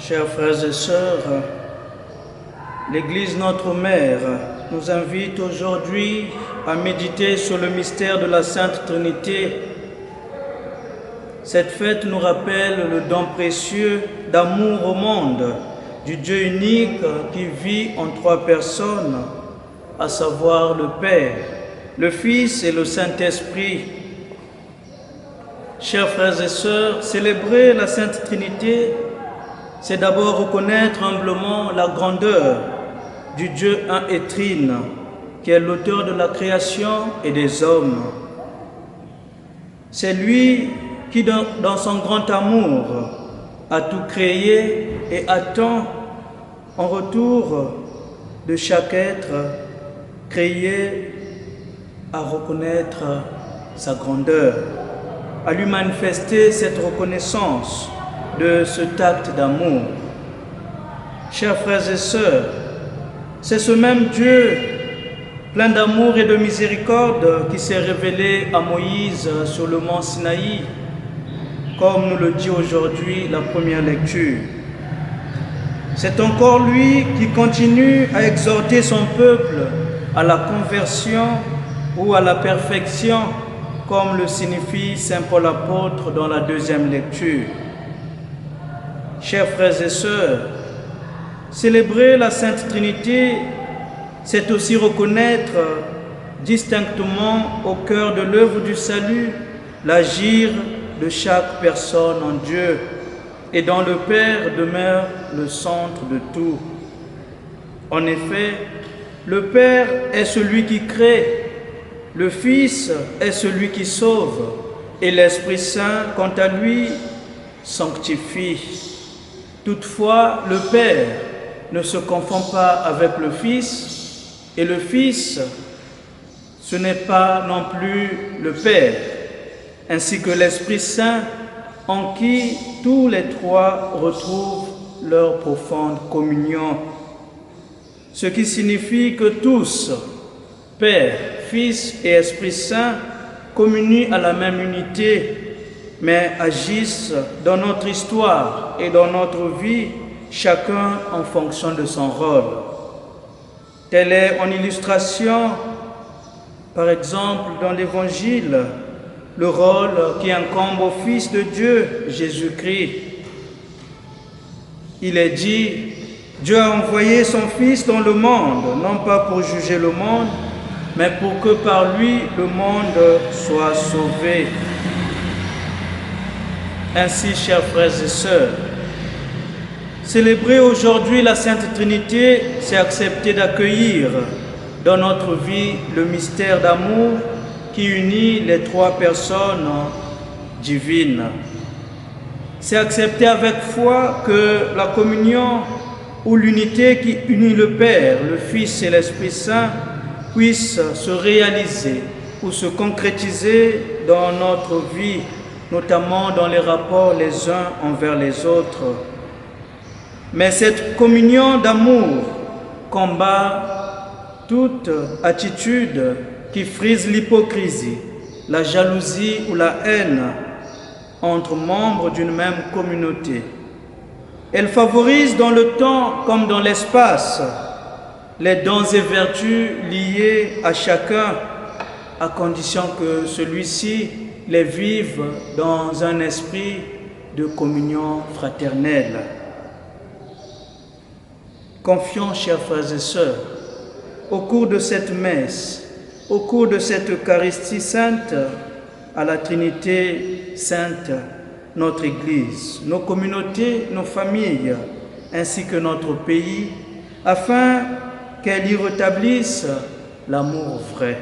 Chers frères et sœurs, l'Église notre Mère nous invite aujourd'hui à méditer sur le mystère de la Sainte Trinité. Cette fête nous rappelle le don précieux d'amour au monde, du Dieu unique qui vit en trois personnes, à savoir le Père, le Fils et le Saint-Esprit. Chers frères et sœurs, célébrer la Sainte Trinité, c'est d'abord reconnaître humblement la grandeur du Dieu un et trine, qui est l'auteur de la création et des hommes. C'est lui qui, dans son grand amour, a tout créé et attend en retour de chaque être créé à reconnaître sa grandeur, à lui manifester cette reconnaissance de cet acte d'amour. Chers frères et sœurs, c'est ce même Dieu, plein d'amour et de miséricorde, qui s'est révélé à Moïse sur le mont Sinaï, comme nous le dit aujourd'hui la première lecture. C'est encore lui qui continue à exhorter son peuple à la conversion ou à la perfection, comme le signifie saint Paul apôtre dans la deuxième lecture. Chers frères et sœurs, célébrer la Sainte Trinité, c'est aussi reconnaître distinctement au cœur de l'œuvre du salut l'agir de chaque personne en Dieu, et dont le Père demeure le centre de tout. En effet, le Père est celui qui crée, le Fils est celui qui sauve, et l'Esprit Saint, quant à lui, sanctifie. Toutefois, le Père ne se confond pas avec le Fils, et le Fils, ce n'est pas non plus le Père, ainsi que l'Esprit Saint, en qui tous les trois retrouvent leur profonde communion. Ce qui signifie que tous, Père, Fils et Esprit Saint, communient à la même unité, mais agissent dans notre histoire et dans notre vie, chacun en fonction de son rôle. Tel est en illustration, par exemple, dans l'Évangile, le rôle qui incombe au Fils de Dieu, Jésus-Christ. Il est dit, Dieu a envoyé son Fils dans le monde, non pas pour juger le monde, mais pour que par lui le monde soit sauvé. Ainsi, chers frères et sœurs, célébrer aujourd'hui la Sainte Trinité, c'est accepter d'accueillir dans notre vie le mystère d'amour qui unit les trois personnes divines. C'est accepter avec foi que la communion ou l'unité qui unit le Père, le Fils et l'Esprit Saint puisse se réaliser ou se concrétiser dans notre vie, notamment dans les rapports les uns envers les autres. Mais cette communion d'amour combat toute attitude qui frise l'hypocrisie, la jalousie ou la haine entre membres d'une même communauté. Elle favorise dans le temps comme dans l'espace les dons et vertus liés à chacun, à condition que celui-ci les vive dans un esprit de communion fraternelle. Confions, chers frères et sœurs, au cours de cette messe, au cours de cette Eucharistie sainte, à la Trinité sainte, notre Église, nos communautés, nos familles, ainsi que notre pays, afin qu'elle y rétablisse l'amour vrai.